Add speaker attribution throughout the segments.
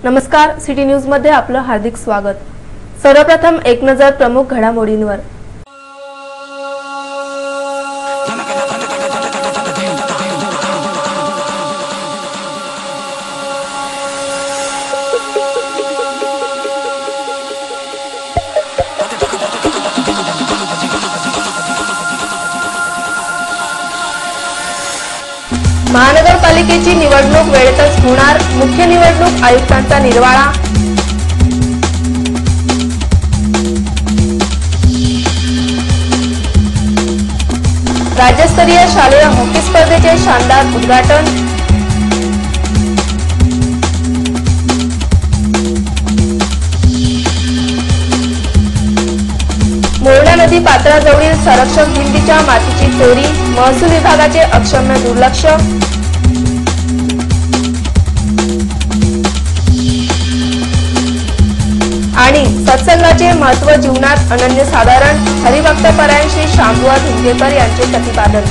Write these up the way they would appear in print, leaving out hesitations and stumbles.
Speaker 1: नमस्कार, city news मध्ये आपलं हार्दिक स्वागत। सर्वप्रथम एक नजर प्रमुख घडामोडींवर। महानगरपालिकेची निवडणूक वेळेतच होणार, मुख्य निवडणूक आयुक्तांचा निर्वाळा। राज्यस्तरीय शालेय हॉकी स्पर्धेचे शानदार उद्घाटन। मोरणा नदी पात्राजवळील संरक्षक भिंतीच्या मातीची चोरी, महसूल विभागाचे अक्षम्य दुर्लक्ष। आणि सत्संगाचे महत्त्व जीवनात अनन्यसाधारण, हरिभक्त परायण श्री शांभुआ धुंगेकर यांचे प्रतिपादन।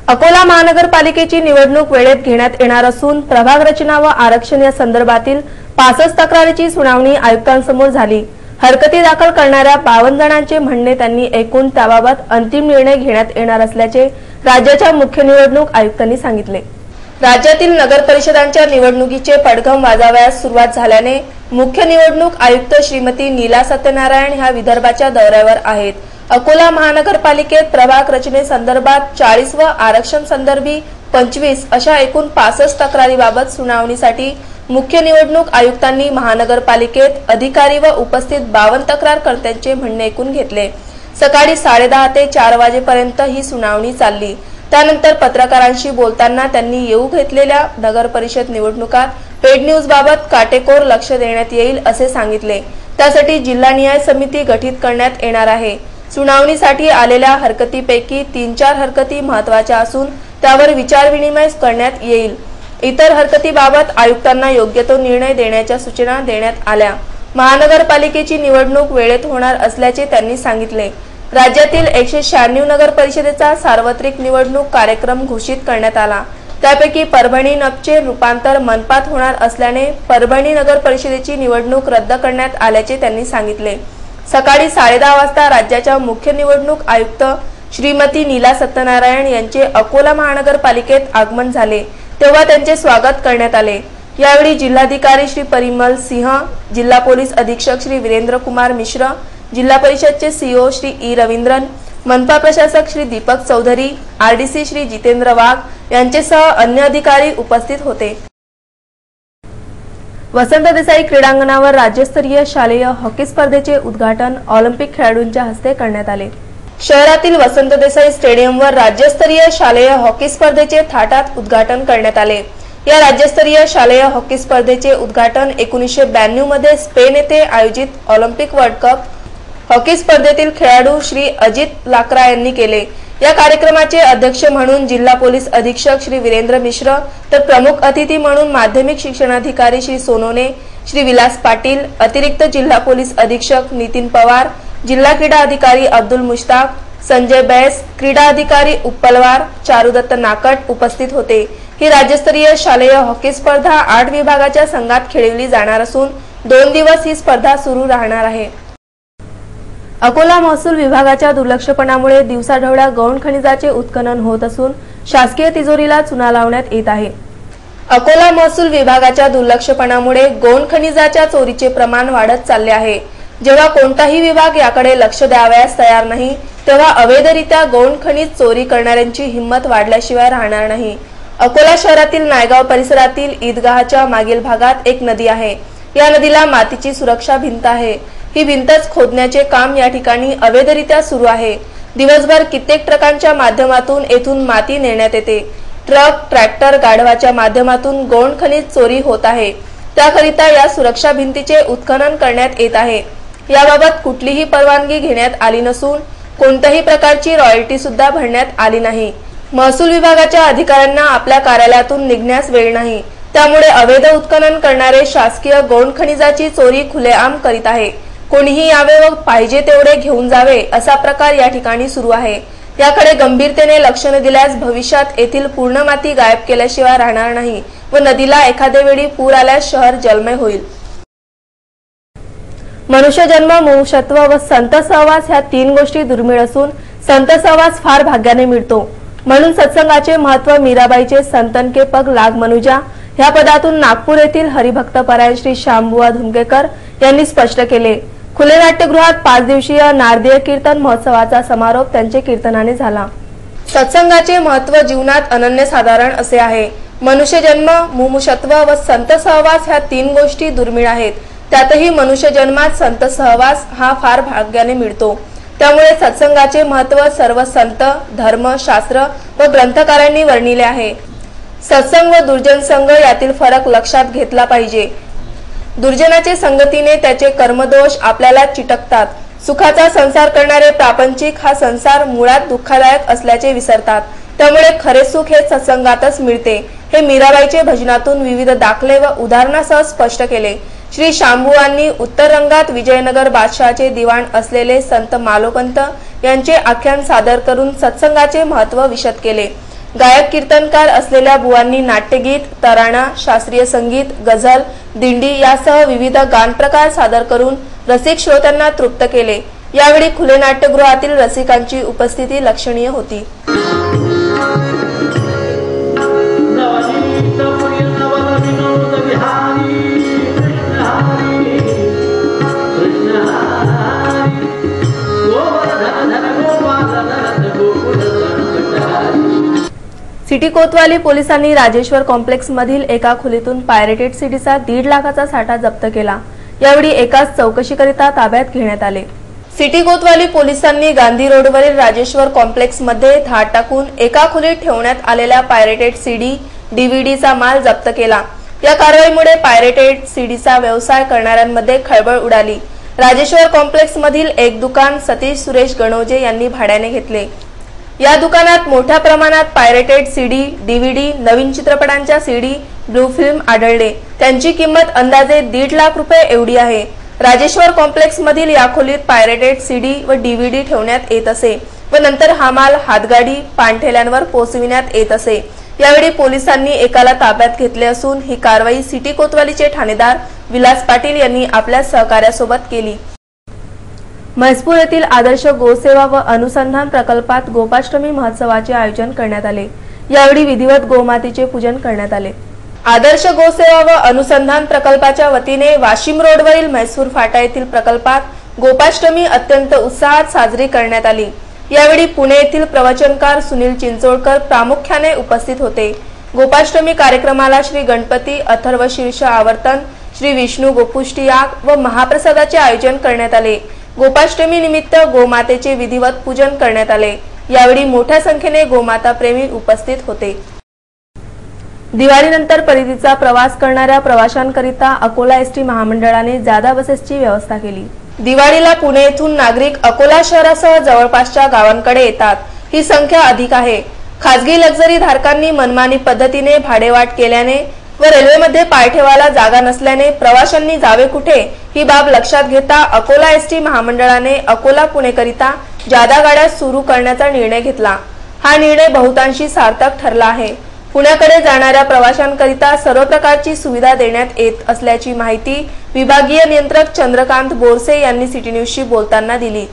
Speaker 1: अकोला महानगरपालिकेची निवडणूक वेळेत घेण्यात येणार असून प्रभाग रचना व आरक्षण या संदर्भातील 65 तक्रारीची सुनावणी आयुक्तांसमोर झाली। हरकती दाखल करणाऱ्या 52 जणांचे म्हणणे त्यांनी ऐकून त्याबाबत अंतिम निर्णय घेण्यात येणार असल्याचे राज्याच्या मुख्य निवडणूक आयुक्तांनी सांगितले। राज्यातील नगर परिषदांच्या निवडणुकीचे पडघम वाजवायला सुरुवात झाल्याने मुख्य निवडणूक आयुक्त श्रीमती नीला सत्यनारायण ह्या विदर्भाच्या दौऱ्यावर आहेत। अकोला महानगरपालिकेत प्रभाग रचनेसंदर्भात 40 व आरक्षण संदर्भी 25 अशा एकूण 65 तक्रारीबाबत सुनावणीसाठी मुख्य निवडणूक आयुक्तांनी महानगरपालिकेत अधिकारी व उपस्थित 52 तक्रारकर्त्यांचे म्हणणे ऐकून घेतले। सकाळी 10:30 ते 4 वाजेपर्यंत ही सुनावणी चालली। त्यानंतर पत्रकारांशी बोलताना त्यांनी येऊ घेतलेल्या नगर परिषद निवडणुकात पेड न्यूज बाबत काटेकोर लक्ष देण्यात येईल असे सांगितले। त्यासाठी जिल्हा न्याय समिती गठीत करण्यात येणार आहे। सुनावणीसाठी आलेल्या हरकतीपैकी 3-4 हरकती महत्त्वाच्या असून त्यावर विचारविनिमय करण्यात येईल। इतर हरकतीबाबत आयुक्तांना योग्य तो निर्णय देण्याच्या सूचना देण्यात आल्या। महानगरपालिकेची निवडणूक वेळेत होणार असल्याचे त्यांनी सांगितले। राज्यातील 196 नगर परिषदेचा सार्वत्रिक निवडणूक कार्यक्रम घोषित करण्यात आला। त्यापैकी परभणी नपचे रूपांतर मनपात होणार असल्याने परभणी नगर परिषदेची निवडणूक रद्द करण्यात आल्याचे त्यांनी सांगितले। सकाळी 10:30 वाजता राज्याच्या मुख्य निवडणूक आयुक्त श्रीमती नीला सत्यनारायण यांचे अकोला महानगरपालिकेत आगमन झाले, तेव्हा त्यांचे स्वागत करण्यात आले। यावेळी जिल्हाधिकारी श्री परिमल सिंह, जिल्हा पोलीस अधीक्षक श्री वीरेंद्र कुमार मिश्र, जिल्हा परिषदचे सीओ श्री ई रवींद्रन, मनपा प्रशासक श्री दीपक चौधरी, आरडीसी श्री जितेंद्र वाघ यांच्यासह अन्य अधिकारी उपस्थित होते। वसंत देसाई क्रीडांगणावर राज्यस्तरीय शालेय हॉकी स्पर्धेचे उद्घाटन ऑलिम्पिक खेळाडूंच्या हस्ते करण्यात आले। शहरातील वसंत देसाई स्टेडियमवर राज्यस्तरीय शालेय हॉकी स्पर्धेचे थाटात उद्घाटन करण्यात आले। या राज्यस्तरीय शालेय हॉकी स्पर्धेचे उद्घाटन 1992 मध्ये स्पेन येथे आयोजित ऑलिम्पिक वर्ल्ड कप हॉकी स्पर्धेतील खेळाडू श्री अजित लाकरा यांनी केले। या कार्यक्रमाचे अध्यक्ष म्हणून जिल्हा पोलीस अधीक्षक श्री वीरेंद्र मिश्र, तर प्रमुख अतिथी म्हणून माध्यमिक शिक्षणाधिकारी श्री सोनोने, श्री विलास पाटील, अतिरिक्त जिल्हा पोलीस अधीक्षक नितीन पवार, जिल्हा क्रीडा अधिकारी अब्दुल मुश्ताक, संजय बैस, क्रीडा अधिकारी उपलवार, चारुदत्त नाकट उपस्थित होते। ही राज्यस्तरीय शालेय हॉकी स्पर्धा 8 विभागाच्या संघात खेळवली जाणार असून 2 दिवस ही स्पर्धा सुरू राहणार आहे। अकोला महसूल विभागाच्या दुर्लक्षपणामुळे दिवसाढवळ्या गौण खनिजाचे उत्खनन होत असून शासकीय तिजोरीला चुना लावण्यात येत आहे। अकोला महसूल विभागाच्या दुर्लक्षपणामुळे गौण खनिजाच्या चोरीचे प्रमाण वाढत चालले आहे। जेव्हा कोणताही विभाग याकडे लक्ष द्यावयास तयार नाही, तेव्हा अवैधरित्या गौण खनिज चोरी करणाऱ्यांची हिंमत वाढल्याशिवाय राहणार नाही। अकोला शहरातील नायगाव परिसरातील ईदगाहच्या मागील भागात एक नदी आहे। या नदीला मातीची सुरक्षा भिंत आहे। ही भिंतच खोदण्याचे काम या ठिकाणी अवैधरित्या सुरू आहे। दिवसभर कित्येक ट्रकांच्या माध्यमातून येथून माती नेण्यात येते। ट्रक, ट्रॅक्टर, गाढवाच्या माध्यमातून गौण खनिज चोरी होत आहे। त्याकरिता या सुरक्षा भिंतीचे उत्खनन करण्यात येत आहे। याबाबत कुठलीही परवानगी घेण्यात आली नसून कोणत्याही प्रकारची रॉयल्टी सुद्धा भरण्यात आली नाही। महसूल विभागाच्या अधिकाऱ्यांना आपल्या कार्यालयातून निघण्यास वेळ नाही। त्यामुळे अवैध उत्खनन करणारे शासकीय गौण खनिजाची चोरी खुलेआम करीत आहे। कोणीही यावे व पाहिजे तेवढे घेऊन जावे असा प्रकार या ठिकाणी सुरू आहे। याकडे गंभीरतेने लक्ष न दिल्यास भविष्यात येथील पूर्ण माती गायब केल्याशिवाय राहणार नाही व नदीला एखाद्या वेळी पूर आल्यास शहर जलमय होईल। मनुष्य जन्म, मुमुक्षत्व व संत सहवास ह्या 3 गोष्टी दुर्मिळ असून संत सहवास फार भाग्याने मिळतो। म्हणून सत्संगाचे महत्व मीराबाईचे संतन के पग लाग मनुजा ह्या पदातून नागपूर येथील हरिभक्त परायण श्री श्यामबुवा धुमकेकर यांनी स्पष्ट केले। खुले नाट्यगृहात 5 दिवसीय नारदीय कीर्तन महोत्सवाचा समारोप त्यांचे कीर्तनाने झाला। सत्संगाचे महत्व जीवनात अनन्यसाधारण असे आहे। मनुष्य जन्म, मुमुक्षत्व व संत सहवास ह्या 3 गोष्टी दुर्मिळ आहेत। त्यातही मनुष्य जन्मात संत सहवास हा फार भाग्याने मिळतो। त्यामुळे सत्संगाचे महत्व सर्व संत, धर्म, शास्त्र व ग्रंथकारांनी वर्णिले आहे। सत्संग व दुर्जन संग यातील फरक लक्षात घेतला पाहिजे। दुर्जनाचे संगतीने त्याचे कर्मदोष आपल्याला चिटकतात। सुखाचा संसार करणारे प्रापंचिक हा संसार मुळात दुःखदायक असल्याचे विसरतात। त्यामुळे खरे सुख हे सत्संगातच मिळते। हे मीराबाईचे भजनातून विविध दाखले व उदाहरणासह स्पष्ट केले। श्री शांबुवांनी उत्तर रंगात विजयनगर बादशहाचे दिवाण असलेले संत मालोपंत यांचे आख्यान सादर करून सत्संगाचे महत्व विशद केले। गायक कीर्तनकार असलेल्या बुवांनी नाट्यगीत, तराणा, शास्त्रीय संगीत, गझल, दिंडी यासह विविध गान प्रकार सादर करून रसिक श्रोत्यांना तृप्त केले। यावेळी खुले नाट्यगृहातील रसिकांची उपस्थिती लक्षणीय होती। सिटी कोतवाली पोलिसांनी राजेश्वर कॉम्प्लेक्स मधील एका खोलीतून पायरेटेड सीडीचा 1.5 लाखाचा साठा जप्त केला। यावेळी एकाच चौकशीकरिता ताब्यात घेण्यात आले। सिटी कोतवाली पोलिसांनी गांधी रोडवरील राजेश्वर कॉम्प्लेक्स मध्ये धाड टाकून एका खोलीत ठेवण्यात आलेल्या पायरेटेड सीडी, डीव्हीडीचा माल जप्त केला। या कारवाईमुळे पायरेटेड सीडीचा व्यवसाय करणाऱ्यांमध्ये खळबळ उडाली। राजेश्वर कॉम्प्लेक्स मधील एक दुकान सतीश सुरेश गणोजे यांनी भाड्याने घेतले। या दुकानात मोठ्या प्रमाणात पायरेटेड सीडी, डीव्हीडी, नवीन चित्रपटांच्या सीडी, ब्लू फिल्म आढळले। त्यांची किंमत अंदाजे 1.5 लाख रुपये एवढी आहे। राजेश्वर कॉम्प्लेक्स मधील या खोलीत पायरेटेड सीडी व डीव्हीडी ठेवण्यात येत असे व नंतर हा माल हातगाडी, पानठेल्यांवर पोहोचविण्यात येत असे। यावेळी पोलिसांनी एकाला ताब्यात घेतले असून ही कारवाई सिटी कोतवालीचे ठाणेदार विलास पाटील यांनी आपल्या सहकार्यासोबत केली। म्हैसपूर येथील आदर्श गोसेवा व अनुसंधान प्रकल्पात गोपाष्टमी महोत्सवाचे आयोजन करण्यात आले। यावेळी विधिवत गोमातेचे पूजन करण्यात आले। आदर्श गोसेवा व अनुसंधान प्रकल्पाच्या वतीने वाशिम रोडवरील म्हैसूर फाटा येथील प्रकल्पात गोपाष्टमी अत्यंत उत्साहात साजरी करण्यात आली। यावेळी पुणे येथील प्रवचनकार सुनील चिंचोळकर प्रामुख्याने उपस्थित होते। गोपाष्टमी कार्यक्रमाला श्री गणपती अथर्व शीर्ष आवर्तन, श्री विष्णू गोपुष्टी याग व महाप्रसादाचे आयोजन करण्यात आले। गोपाष्टमी निमित्त गोमातेचे विधिवत पूजन करण्यात आले। यावेळी मोठ्या संख्येने गोमाता प्रेमी उपस्थित होते। दिवाळीनंतर परतीचा प्रवास करणाऱ्या प्रवाशांकरिता अकोला एसटी महामंडळाने जादा बसेसची व्यवस्था केली। दिवाळीला पुणे येथून नागरिक अकोला शहरासह जवळपासच्या गावांकडे येतात। ही संख्या अधिक आहे। खासगी लक्झरी धारकांनी मनमानी पद्धतीने भाडेवाढ केल्याने व रेल्वेमध्ये पाय ठेवायला जागा नसल्याने प्रवाशांनी जावे कुठे ही बाब लक्षात घेता अकोला एसटी महामंडळाने अकोला पुणे करिता जादा गाड्या सुरू करण्याचा निर्णय घेतला। हा निर्णय बहुतांशी सार्थक ठरला आहे। पुण्याकडे जाणाऱ्या प्रवाशांकरिता सर्व प्रकारची सुविधा देण्यात येत असल्याची माहिती विभागीय नियंत्रक चंद्रकांत बोरसे यांनी सिटी न्यूजशी बोलताना दिली।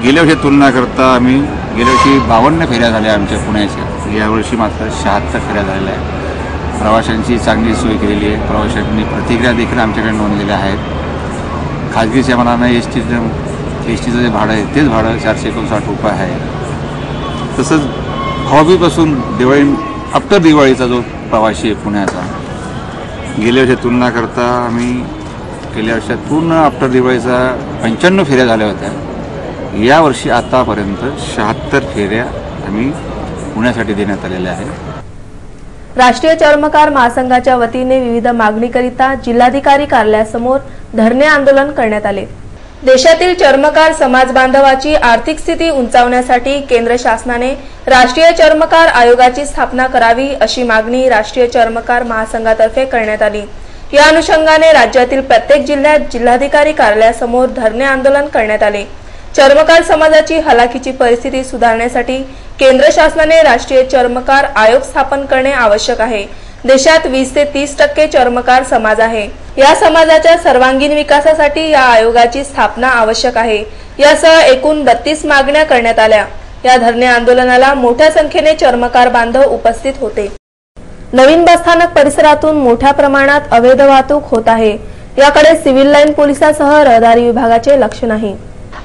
Speaker 2: गेल्या वर्षी तुलना करता आम्ही गेल्या वर्षी 52 फेऱ्या झाल्या आमच्या पुण्याच्या। यावर्षी मात्र 76 फेऱ्या झालेल्या आहेत। प्रवाशांची चांगली सोय केलेली आहे। प्रवाशांनी प्रतिक्रिया देखील आमच्याकडे नोंदवलेल्या आहेत। खाजगीच्या मनाने एसटीचं जे भाडं आहे तेच भाडं 459 रुपये आहे। तसंच हॉबीपासून दिवाळी आफ्टर दिवाळीचा जो प्रवासी आहे पुण्याचा, गेल्या वर्षी तुलना करता आम्ही गेल्या वर्षात पूर्ण आफ्टर दिवाळीचा 95 फेऱ्या झाल्या होत्या। यावर्षी आतापर्यंत 76 फेऱ्या आम्ही पुण्यासाठी देण्यात आलेल्या आहेत।
Speaker 1: राष्ट्रीय चर्मकार महासंघाच्या वतीने विविध मागणीकरिता जिल्हाधिकारी कार्यालयासमोर धरणे आंदोलन करण्यात आले। देशातील चर्मकार समाज बांधवाची आर्थिक स्थिती उंचावण्यासाठी केंद्र शासनाने राष्ट्रीय चर्मकार आयोगाची स्थापना करावी अशी मागणी राष्ट्रीय चर्मकार महासंघातर्फे करण्यात आली। या अनुषंगाने राज्यातील प्रत्येक जिल्ह्यात जिल्हाधिकारी कार्यालयासमोर धरणे आंदोलन करण्यात आले। चर्मकार समाजाची हलाखीची परिस्थिती सुधारण्यासाठी केंद्र शासनाने राष्ट्रीय चर्मकार आयोग स्थापन करणे आवश्यक आहे। देशात 20 ते 30% चर्मकार समाज आहे। या समाजाच्या सर्वांगीण विकासासाठी या आयोगाची स्थापना आवश्यक आहे। यासह एकूण 32 मागण्या करण्यात आल्या। या धरणे आंदोलनाला मोठ्या संख्येने चर्मकार बांधव उपस्थित होते। नवीन बसस्थानक परिसरातून मोठ्या प्रमाणात अवैध वाहतूक होत आहे। याकडे सिव्हिल लाईन पोलिसांसह रहदारी विभागाचे लक्ष नाही।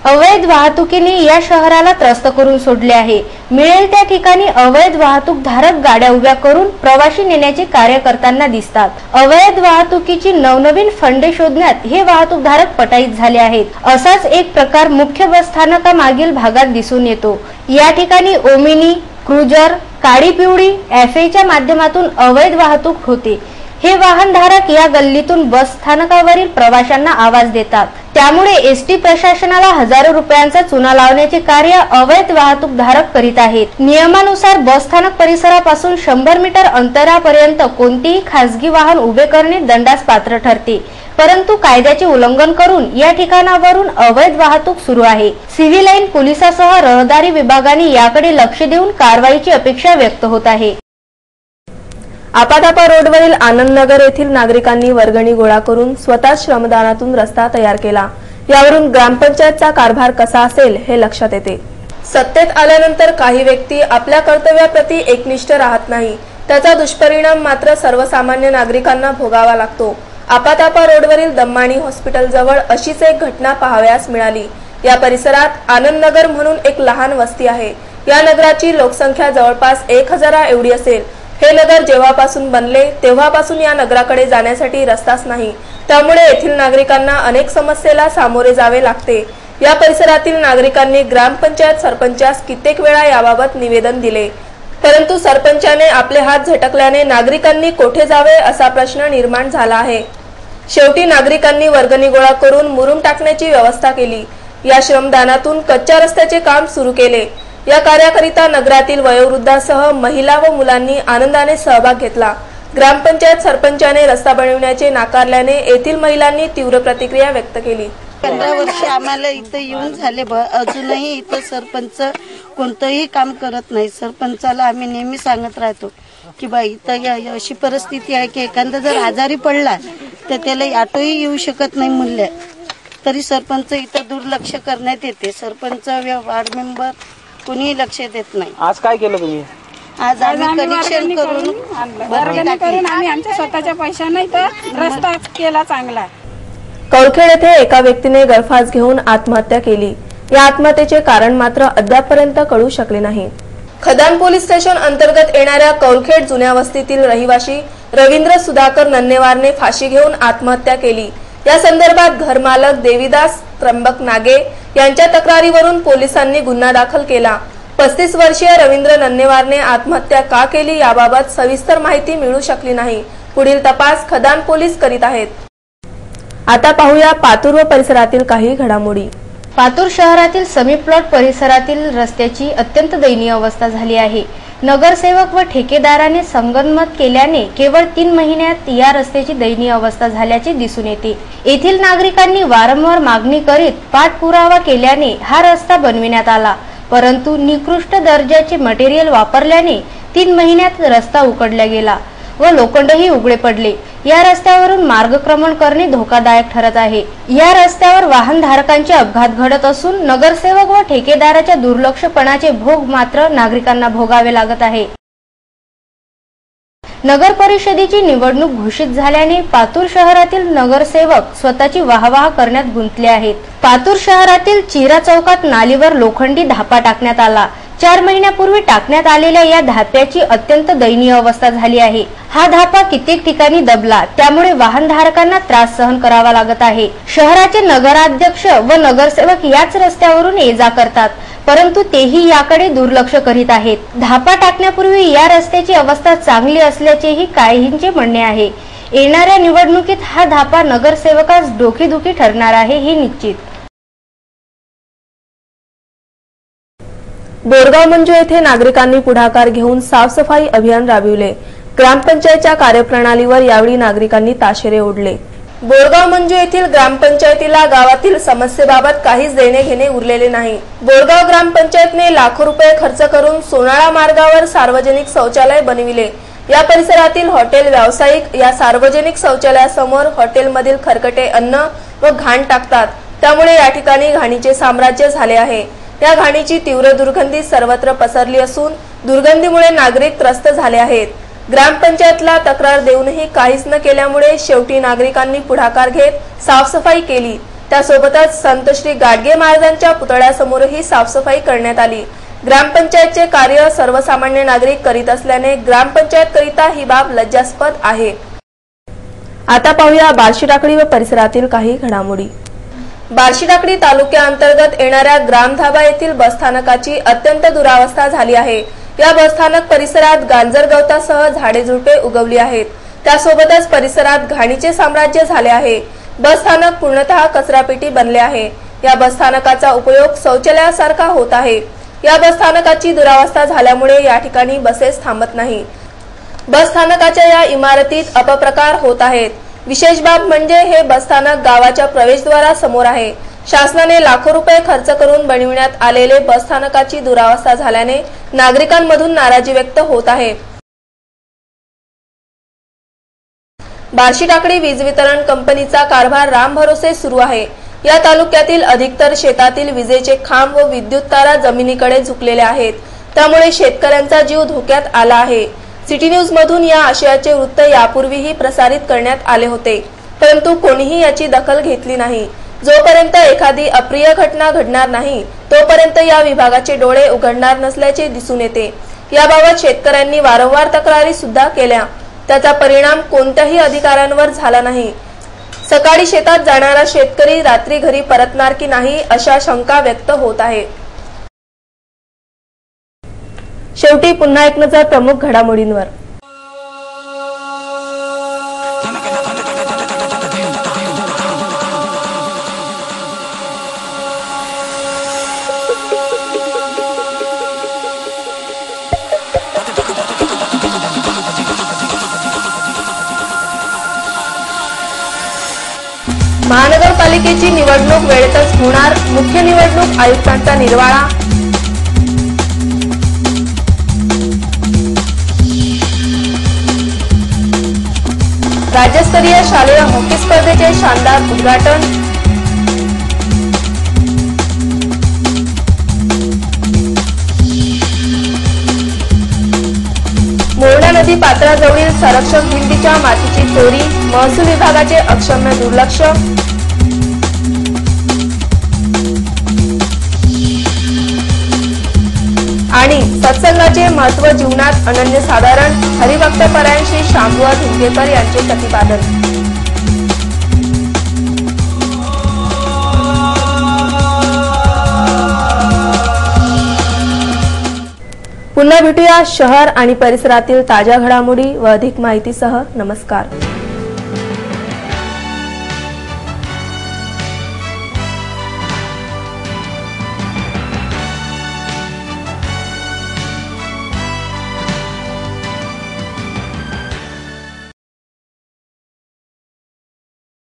Speaker 3: अवैध वाहतुकीने या शहराला त्रस्त करून सोडले आहे। मिळेल त्या ठिकाणी अवैध वाहतूकधारक गाड्या उभ्या करून प्रवासी नेण्याचे कार्य करताना दिसतात। अवैध वाहतुकीची नवनवीन फंडे शोधण्यात हे वाहतूकधारक पटाईत झाले आहेत। असाच एक प्रकार मुख्य बसस्थानकामागील भागात दिसून येतो। या ठिकाणी ओमिनी, क्रुझर, काळी पिवळी एफएच्या माध्यमातून अवैध वाहतूक होते। हे वाहनधारक या गल्लीतून बस स्थानकावरील प्रवाशांना आवाज देतात। त्यामुळे एसटी प्रशासनाला हजारो रुपयांचा चुना लावण्याचे कार्य अवैध वाहतूकधारक करीत आहेत। नियमानुसार बस स्थानक परिसरापासून 100 मीटर अंतरापर्यंत कोणतेही खासगी वाहन उभे करणे दंडास पात्र ठरते। परंतु कायद्याचे उल्लंघन करून या ठिकाणावरून अवैध वाहतूक सुरू आहे। सिव्हिल लाईन पोलिसांसह रहदारी विभागाने याकडे लक्ष देऊन कारवाईची अपेक्षा व्यक्त होत आहे।
Speaker 1: आपातापा रोडवरील आनंदनगर येथील नागरिकांनी वर्गणी गोळा करून स्वतः श्रमदानातून रस्ता तयार केला। यावरून ग्रामपंचायतचा कारभार कसा असेल हे लक्षात येते। सत्तेत आल्यानंतर काही व्यक्ती आपल्या कर्तव्याप्रती एकनिष्ठ राहत नाही, त्याचा दुष्परिणाम मात्र सर्वसामान्य नागरिकांना भोगावा लागतो। आपातापा रोडवरील दम्माणी हॉस्पिटल जवळ अशीच एक घटना पाहावयास मिळाली। या परिसरात आनंदनगर म्हणून एक लहान वस्ती आहे। या नगराची लोकसंख्या जवळपास 1000 एवढी असेल। हे नगर जेव्हापासून बनले तेव्हापासून या नगराकडे जाण्यासाठी रस्ताच नाही, त्यामुळे येथील नागरिकांना अनेक समस्येला सामोरे जावे लागते। या परिसरातील नागरिकांनी ग्रामपंचायत सरपंचास कित्येक वेळा याबाबत निवेदन दिले, परंतु सरपंचाने आपले हात झटकल्याने नागरिकांनी कोठे जावे असा प्रश्न निर्माण झाला आहे। शेवटी नागरिकांनी वर्गणी गोळा करून मुरुम टाकण्याची व्यवस्था केली। या श्रमदानातून कच्च्या रस्त्याचे काम सुरू केले। या कार्याकरिता नगरातील वयोवृद्धासह महिला व मुलांनी आनंदाने सहभाग घेतला। ग्रामपंचायत सरपंचाने रस्ता बनविण्याचे नाकारल्याने येथील महिलांनी तीव्र प्रतिक्रिया व्यक्त केली।
Speaker 4: 15 वर्ष आम्हाला इथं येऊन झाले, अजूनही इथं सरपंच कोणतंही काम करत नाही। सरपंचाला आम्ही नेहमी सांगत राहतो की बाई इथं अशी परिस्थिती आहे की एखादा जर आजारी पडला तर त्याला ऑटोही येऊ शकत नाही मूल्य, तरी सरपंच इथं दुर्लक्ष करण्यात येते। सरपंच वार्ड मेंबर कोणीही लक्ष देत नाही।
Speaker 5: आज काय केलं तुम्ही?
Speaker 4: आज आम्ही कनेक्शन करून
Speaker 6: आम्ही आमच्या स्वतःच्या पैशाने तर रस्ता केला चांगला।
Speaker 1: कौळखेड येथे एका व्यक्तीने गळफास घेऊन आत्महत्या केली। या आत्महत्येचे कारण मात्र अद्यापपर्यंत कळू शकले नाही। खदान पोलीस स्टेशन अंतर्गत येणाऱ्या कौळखेड जुन्या वस्तीतील रहिवासी रवींद्र सुधाकर नन्नेवारने फाशी घेऊन आत्महत्या केली। या संदर्भात घरमालक देवीदास त्र्यंबक नागे यांच्या तक्रारीवरून पोलिसांनी गुन्हा दाखल केला। 35 वर्षीय रवींद्र नन्नेवारने आत्महत्या का केली याबाबत सविस्तर माहिती मिळू शकली नाही। पुढील तपास खदान पोलीस करीत आहेत। आता पाहूया पातूर व परिसरातील काही घडामोडी।
Speaker 3: पातूर शहरातील समी प्लॉट परिसरातील रस्त्याची अत्यंत दयनीय अवस्था झाली आहे। नगरसेवक व ठेकेदाराने संगनमत केल्याने केवळ 3 महिन्यात या रस्त्याची दयनीय अवस्था झाल्याचे दिसून येते। येथील नागरिकांनी वारंवार मागणी करीत पाठपुरावा केल्याने हा रस्ता बनविण्यात आला, परंतु निकृष्ट दर्जाचे मटेरियल वापरल्याने 3 महिन्यात रस्ता उकडला गेला व लोखंडही उघडे पडले। या रस्त्यावरून मार्गक्रमण करणे धोकादायक ठरत आहे। या रस्त्यावर वाहनधारकांचे अपघात घडत असून नगरसेवक व ठेकेदाराच्या दुर्लक्षपणाचे भोग मात्र नागरिकांना भोगावे लागत आहे। नगर परिषदेची निवडणूक घोषित झाल्याने पातूर शहरातील नगरसेवक स्वतःची वाहवाह करण्यात गुंतले आहेत। पातूर शहरातील चिरा चौकात नालीवर लोखंडी धापा टाकण्यात आला। 4 महिन्यापूर्वी टाकण्यात आलेल्या या धाप्याची अत्यंत दयनीय अवस्था झाली आहे। हा धापा कित्येक ठिकाणी दबला, त्यामुळे वाहनधारकांना त्रास सहन करावा लागत आहे। शहराचे नगराध्यक्ष व नगरसेवक याच रस्त्यावरून ये-जा करतात, परंतु तेही याकडे दुर्लक्ष करीत आहेत। धापा टाकण्यापूर्वी या रस्त्याची अवस्था चांगली असल्याचेही काहींचे म्हणणे आहे। येणाऱ्या निवडणुकीत हा धापा नगरसेवकास डोकेदुखी ठरणार आहे हे निश्चित। बोरगाव मंजू येथे नागरिकांनी पुढाकार घेऊन साफसफाई अभियान राबविले।
Speaker 1: ग्रामपंचायतच्या कार्यप्रणालीवर यावेळी नागरिकांनी ताशेरे ओढले। बोरगाव मंजू येथील ग्रामपंचायतीला गावातील समस्येबाबत काहीच देणे घेणे उरलेले नाही। बोरगाव ग्रामपंचायतने लाखो रुपये खर्च करून सोनाळा मार्गावर सार्वजनिक शौचालय बनविले। या परिसरातील हॉटेल व्यावसायिक या सार्वजनिक शौचालयासमोर हॉटेलमधील खरकटे अन्न व घाण टाकतात, त्यामुळे या ठिकाणी घाणीचे साम्राज्य झाले आहे। या घाणीची तीव्र दुर्गंधी सर्वत्र पसरली असून दुर्गंधीमुळे नागरिक त्रस्त झाले आहेत। ग्रामपंचायतला तक्रार देऊनही काहीच न केल्यामुळे शेवटी नागरिकांनी पुढाकार घेत साफसफाई केली। त्यासोबतच संत श्री गाडगे महाराजांच्या पुतळ्यासमोरही साफसफाई करण्यात आली। ग्रामपंचायतचे कार्य सर्वसामान्य नागरिक करीत असल्याने ग्रामपंचायत करिता ही बाब लज्जास्पद आहे। आता पाहूया बार्शीटाकळी व परिसरातील काही घडामोडी। बार्शीटाकळी तालुक्याअंतर्गत येणाऱ्या ग्रामधाबा येथील बसस्थानकाची अत्यंत दुरावस्था झाली आहे। या बसस्थानक परिसरात गांजर गवतासह झाडे झुडपे उगवली आहेत। त्यासोबतच परिसरात घाणीचे साम्राज्य झाले आहे। बसस्थानक पूर्णतः कचरापेटी बनले आहे। या बसस्थानकाचा उपयोग शौचालयासारखा होत आहे। या बसस्थानकाची दुरावस्था झाल्यामुळे या ठिकाणी बसेस थांबत नाही। बसस्थानकाच्या या इमारतीत अपप्रकार होत आहेत। विशेष बाब म्हणजे हे बसस्थानक गावाच्या प्रवेशद्वारासमोर आहे। शासनाने लाखो रुपये खर्च करून बनविण्यात आलेले बसस्थानकाची दुरावस्था झाल्याने नागरिकांमधून नाराजी व्यक्त होत आहे। बार्शीटाकळी वीज वितरण कंपनीचा कारभार रामभरोसे सुरू आहे। या तालुक्यातील अधिकतर शेतातील विजेचे खांब व विद्युत तारा जमिनीकडे झुकलेल्या आहेत, त्यामुळे शेतकऱ्यांचा जीव धोक्यात आला आहे। सिटी न्यूज मधून या आशयाचे वृत्त यापूर्वीही प्रसारित करण्यात आले होते, परंतु कोणीही याची दखल घेतली नाही। जोपर्यंत एखादी अप्रिय घटना घडणार नाही तोपर्यंत या विभागाचे डोळे उघडणार नसल्याचे दिसून येते। याबाबत शेतकऱ्यांनी वारंवार तक्रारी सुद्धा केल्या, त्याचा परिणाम कोणत्याही अधिकाऱ्यांवर झाला नाही। सकाळी शेतात जाणारा शेतकरी रात्री घरी परतणार की नाही अशा शंका व्यक्त होत आहे। शेवटी पुन्हा एक नजर प्रमुख घडामोडींवर। महानगरपालिकेची निवडणूक वेळेतच होणार, मुख्य निवडणूक आयुक्तांचा निर्वाळा। राज्यस्तरीय शालेय हॉकी स्पर्धेचे शानदार उद्घाटन। मोरणा नदी पात्राजवळील संरक्षक भिंतीच्या मातीची चोरी, महसूल विभागाचे अक्षम्य दुर्लक्ष। आणि सत्संगाचे महत्त्व जीवनात अनन्यसाधारण, हरिभक्त परायण शांभुआ धुंगेकर यांचे प्रतिपादन। पुन्हा भेटूया शहर आणि परिसरातील ताज्या घडामोडी व अधिक माहितीसह। नमस्कार।